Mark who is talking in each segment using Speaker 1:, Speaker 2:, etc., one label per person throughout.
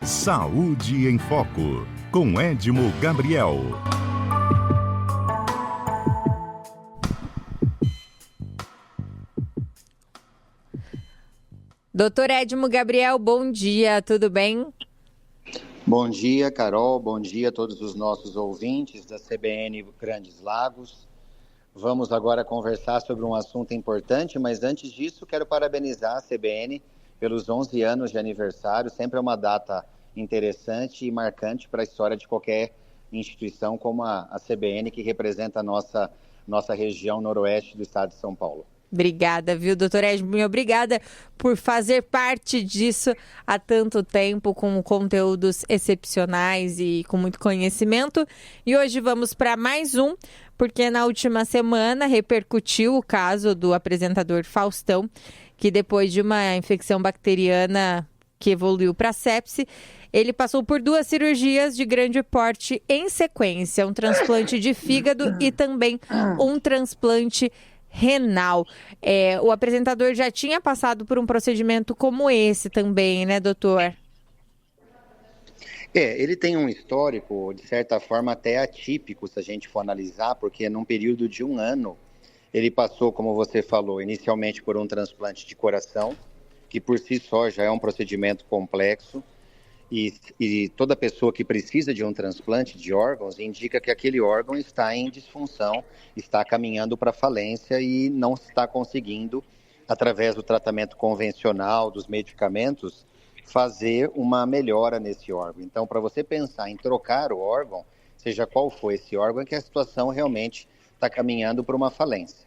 Speaker 1: Saúde em Foco, com Edmo Gabriel.
Speaker 2: Doutor Edmo Gabriel, bom dia, tudo bem?
Speaker 3: Bom dia, Carol, bom dia a todos os nossos ouvintes da CBN Grandes Lagos. Vamos agora conversar sobre um assunto importante, mas antes disso quero parabenizar a CBN pelos 11 anos de aniversário. Sempre é uma data interessante e marcante para a história de qualquer instituição como a CBN, que representa a nossa região noroeste do estado de São Paulo.
Speaker 2: Obrigada, viu, doutor Edmo? Obrigada por fazer parte disso há tanto tempo, com conteúdos excepcionais e com muito conhecimento. E hoje vamos para mais um, porque na última semana repercutiu o caso do apresentador Faustão, que depois de uma infecção bacteriana que evoluiu para sepse, ele passou por 2 cirurgias de grande porte em sequência, um transplante de fígado e também um transplante renal. O apresentador já tinha passado por um procedimento como esse também, né, doutor?
Speaker 3: Ele tem um histórico, de certa forma, até atípico, se a gente for analisar, porque num período de 1 ano, ele passou, como você falou, inicialmente por um transplante de coração, que por si só já é um procedimento complexo, e toda pessoa que precisa de um transplante de órgãos indica que aquele órgão está em disfunção, está caminhando para falência e não está conseguindo, através do tratamento convencional, dos medicamentos, fazer uma melhora nesse órgão. Então, para você pensar em trocar o órgão, seja qual for esse órgão, é que a situação realmente está caminhando para uma falência.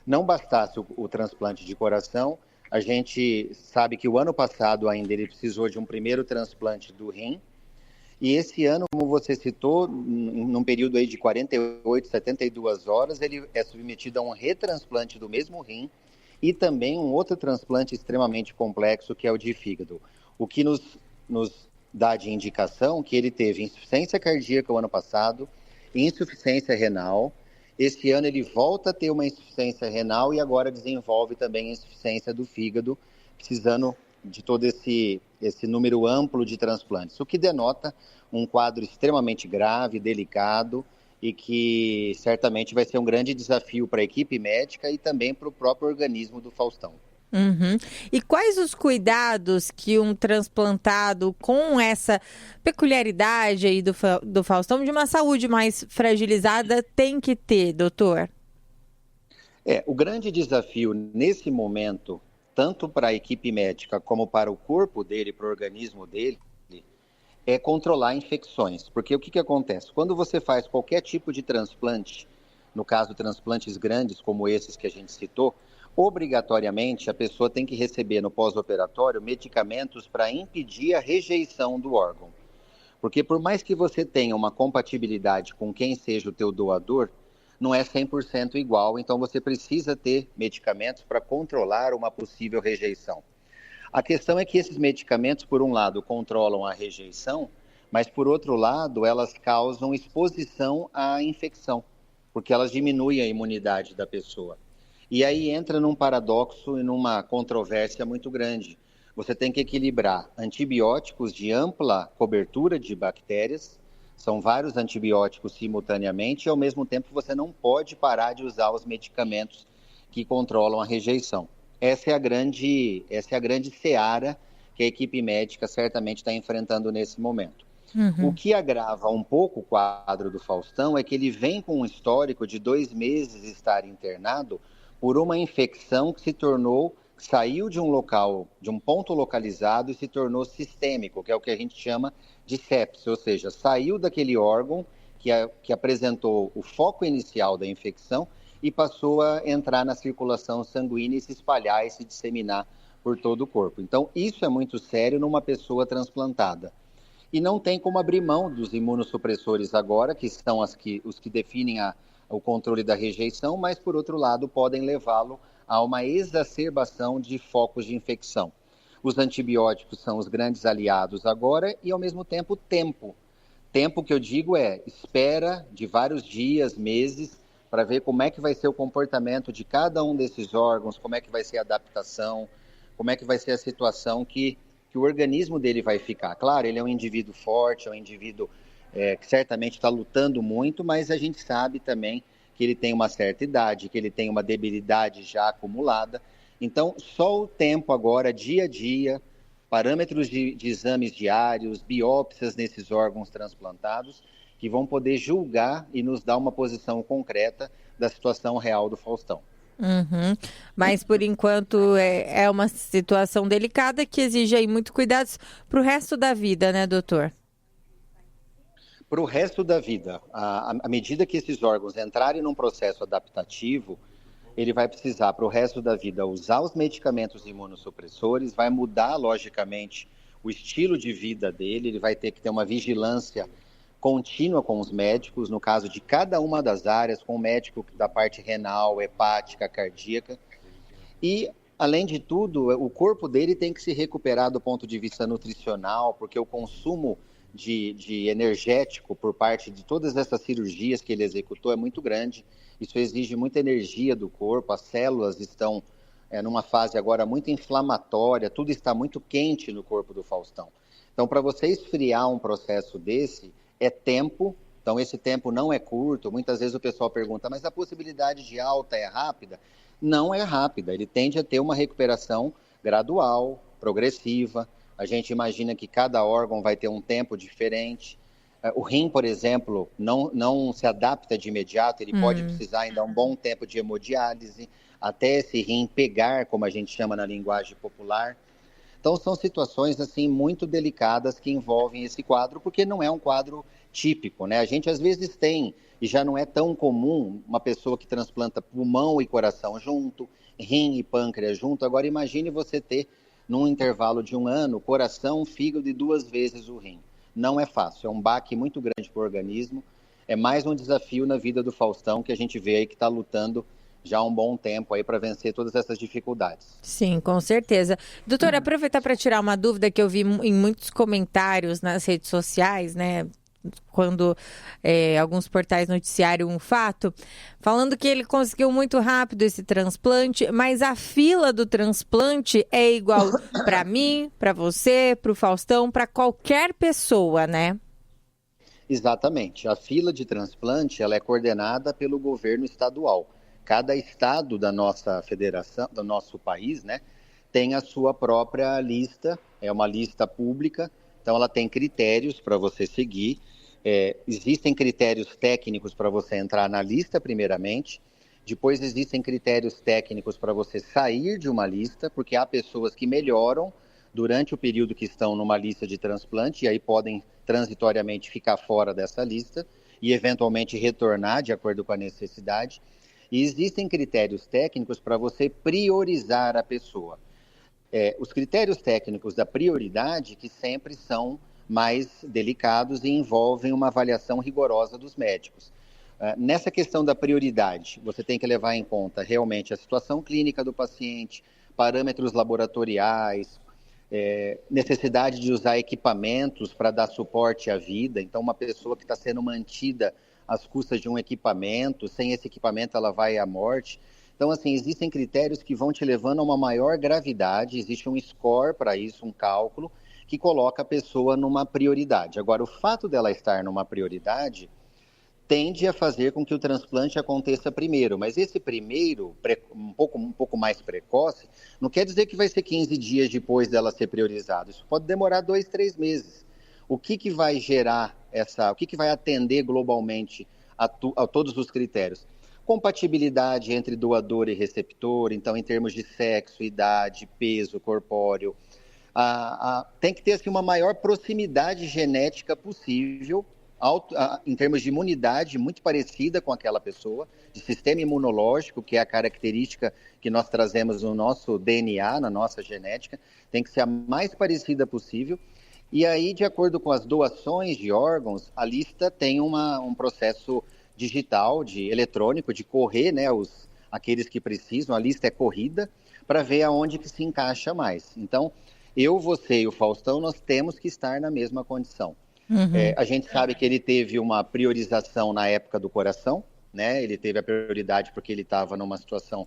Speaker 3: Não bastasse o transplante de coração, a gente sabe que o ano passado ainda ele precisou de um primeiro transplante do rim. E esse ano, como você citou, num período aí de 48, 72 horas, ele é submetido a um retransplante do mesmo rim e também um outro transplante extremamente complexo, que é o de fígado. O que nos dá de indicação que ele teve insuficiência cardíaca o ano passado, insuficiência renal. Esse ano ele volta a ter uma insuficiência renal e agora desenvolve também a insuficiência do fígado, precisando de todo esse número amplo de transplantes, o que denota um quadro extremamente grave, delicado e que certamente vai ser um grande desafio para a equipe médica e também para o próprio organismo do Faustão.
Speaker 2: Uhum. E quais os cuidados que um transplantado com essa peculiaridade aí do Faustão, de uma saúde mais fragilizada, tem que ter, doutor?
Speaker 3: O grande desafio nesse momento, tanto para a equipe médica como para o corpo dele, para o organismo dele, é controlar infecções. Porque o que acontece? Quando você faz qualquer tipo de transplante, no caso transplantes grandes como esses que a gente citou, obrigatoriamente a pessoa tem que receber no pós-operatório medicamentos para impedir a rejeição do órgão. Porque por mais que você tenha uma compatibilidade com quem seja o teu doador, não é 100% igual, então você precisa ter medicamentos para controlar uma possível rejeição. A questão é que esses medicamentos, por um lado, controlam a rejeição, mas por outro lado, elas causam exposição à infecção, porque elas diminuem a imunidade da pessoa. E aí entra num paradoxo e numa controvérsia muito grande. Você tem que equilibrar antibióticos de ampla cobertura de bactérias, são vários antibióticos simultaneamente, e ao mesmo tempo você não pode parar de usar os medicamentos que controlam a rejeição. Essa é a grande seara que a equipe médica certamente está enfrentando nesse momento.
Speaker 2: Uhum.
Speaker 3: O que agrava um pouco o quadro do Faustão é que ele vem com um histórico de 2 meses estar internado por uma infecção que saiu de um local, de um ponto localizado e se tornou sistêmico, que é o que a gente chama de sepse, ou seja, saiu daquele órgão que apresentou o foco inicial da infecção e passou a entrar na circulação sanguínea e se espalhar e se disseminar por todo o corpo. Então, isso é muito sério numa pessoa transplantada. E não tem como abrir mão dos imunossupressores agora, que são os que definem o controle da rejeição, mas, por outro lado, podem levá-lo a uma exacerbação de focos de infecção. Os antibióticos são os grandes aliados agora e, ao mesmo tempo, tempo. Tempo que eu digo é espera de vários dias, meses, para ver como é que vai ser o comportamento de cada um desses órgãos, como é que vai ser a adaptação, como é que vai ser a situação que que o organismo dele vai ficar. Claro, ele é um indivíduo forte, é um indivíduo que certamente está lutando muito, mas a gente sabe também que ele tem uma certa idade, que ele tem uma debilidade já acumulada. Então, só o tempo agora, dia a dia, parâmetros de exames diários, biópsias nesses órgãos transplantados, que vão poder julgar e nos dar uma posição concreta da situação real do Faustão.
Speaker 2: Uhum. Mas, por enquanto, é uma situação delicada que exige aí muito cuidados para o resto da vida, né, doutor?
Speaker 3: Para o resto da vida, à medida que esses órgãos entrarem num processo adaptativo, ele vai precisar, para o resto da vida, usar os medicamentos imunossupressores, vai mudar, logicamente, o estilo de vida dele, ele vai ter que ter uma vigilância contínua com os médicos, no caso de cada uma das áreas, com o médico da parte renal, hepática, cardíaca. E, além de tudo, o corpo dele tem que se recuperar do ponto de vista nutricional, porque o consumo de energético por parte de todas essas cirurgias que ele executou é muito grande. Isso exige muita energia do corpo, as células estão numa fase agora muito inflamatória, tudo está muito quente no corpo do Faustão. Então, para você esfriar um processo desse, é tempo. Então, esse tempo não é curto. Muitas vezes o pessoal pergunta, mas a possibilidade de alta é rápida? Não é rápida, ele tende a ter uma recuperação gradual, progressiva. A gente imagina que cada órgão vai ter um tempo diferente. O rim, por exemplo, não se adapta de imediato, ele pode precisar ainda um bom tempo de hemodiálise, até esse rim pegar, como a gente chama na linguagem popular. Então, são situações assim muito delicadas que envolvem esse quadro, porque não é um quadro típico, né? A gente às vezes tem, e já não é tão comum, uma pessoa que transplanta pulmão e coração junto, rim e pâncreas junto. Agora, imagine você ter, num intervalo de 1 ano, coração, fígado e 2 vezes o rim. Não é fácil, é um baque muito grande para o organismo. É mais um desafio na vida do Faustão que a gente vê aí que está lutando já há um bom tempo aí para vencer todas essas dificuldades.
Speaker 2: Sim, com certeza. Doutora, aproveitar para tirar uma dúvida que eu vi em muitos comentários nas redes sociais, né? Quando alguns portais noticiaram um fato, falando que ele conseguiu muito rápido esse transplante, mas a fila do transplante é igual para mim, para você, para o Faustão, para qualquer pessoa, né?
Speaker 3: Exatamente. A fila de transplante ela é coordenada pelo governo estadual. Cada estado da nossa federação, do nosso país, né, tem a sua própria lista, é uma lista pública, então ela tem critérios para você seguir. Existem critérios técnicos para você entrar na lista, primeiramente. Depois existem critérios técnicos para você sair de uma lista, porque há pessoas que melhoram durante o período que estão numa lista de transplante e aí podem transitoriamente ficar fora dessa lista e eventualmente retornar de acordo com a necessidade. E existem critérios técnicos para você priorizar a pessoa. Os critérios técnicos da prioridade que sempre são mais delicados e envolvem uma avaliação rigorosa dos médicos. Nessa questão da prioridade, você tem que levar em conta realmente a situação clínica do paciente, parâmetros laboratoriais, necessidade de usar equipamentos para dar suporte à vida. Então, uma pessoa que está sendo mantida às custas de um equipamento, sem esse equipamento ela vai à morte. Então, assim, existem critérios que vão te levando a uma maior gravidade, existe um score para isso, um cálculo, que coloca a pessoa numa prioridade. Agora, o fato dela estar numa prioridade tende a fazer com que o transplante aconteça primeiro, mas esse primeiro, um pouco mais precoce, não quer dizer que vai ser 15 dias depois dela ser priorizada. Isso pode demorar 2, 3 meses. O que vai gerar o que vai atender globalmente a todos os critérios? Compatibilidade entre doador e receptor, então em termos de sexo, idade, peso corpóreo. Tem que ter assim, uma maior proximidade genética possível, em termos de imunidade, muito parecida com aquela pessoa, de sistema imunológico, que é a característica que nós trazemos no nosso DNA, na nossa genética, tem que ser a mais parecida possível. E aí, de acordo com as doações de órgãos, a lista tem um processo digital, eletrônico, de correr, né, aqueles que precisam, a lista é corrida, para ver aonde que se encaixa mais. Então, você e o Faustão, nós temos que estar na mesma condição. A gente sabe que ele teve uma priorização na época do coração, né? Ele teve a prioridade porque ele estava numa situação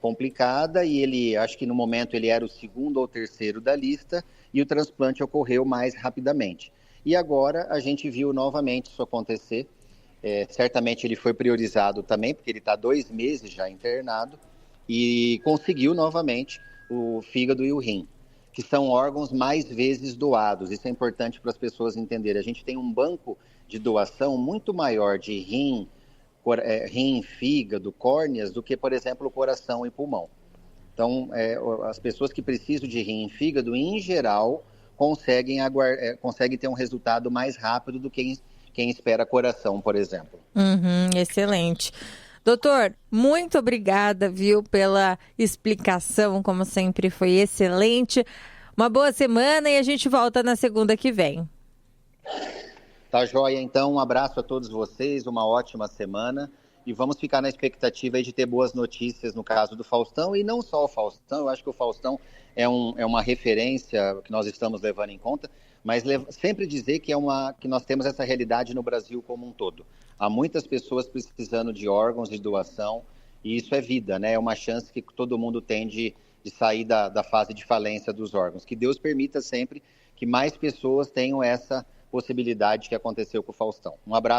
Speaker 3: complicada, e ele, acho que no momento ele era o segundo ou terceiro da lista, e o transplante ocorreu mais rapidamente. E agora a gente viu novamente isso acontecer. Certamente ele foi priorizado também, porque ele está 2 meses já internado, e conseguiu novamente o fígado e o rim, que são órgãos mais vezes doados. Isso é importante para as pessoas entenderem. A gente tem um banco de doação muito maior de rim, fígado, córneas, do que, por exemplo, o coração e pulmão. Então, as pessoas que precisam de rim e fígado, em geral, conseguem ter um resultado mais rápido do que quem espera coração, por exemplo.
Speaker 2: Excelente. Doutor, muito obrigada, viu, pela explicação, como sempre foi excelente. Uma boa semana e a gente volta na segunda que vem.
Speaker 3: Tá joia, então, um abraço a todos vocês, uma ótima semana, e vamos ficar na expectativa aí de ter boas notícias no caso do Faustão, e não só o Faustão. Eu acho que o Faustão é uma referência que nós estamos levando em conta, mas sempre dizer que nós temos essa realidade no Brasil como um todo. Há muitas pessoas precisando de órgãos de doação, e isso é vida, né? É uma chance que todo mundo tem de sair da fase de falência dos órgãos. Que Deus permita sempre que mais pessoas tenham essa possibilidade que aconteceu com o Faustão. Um abraço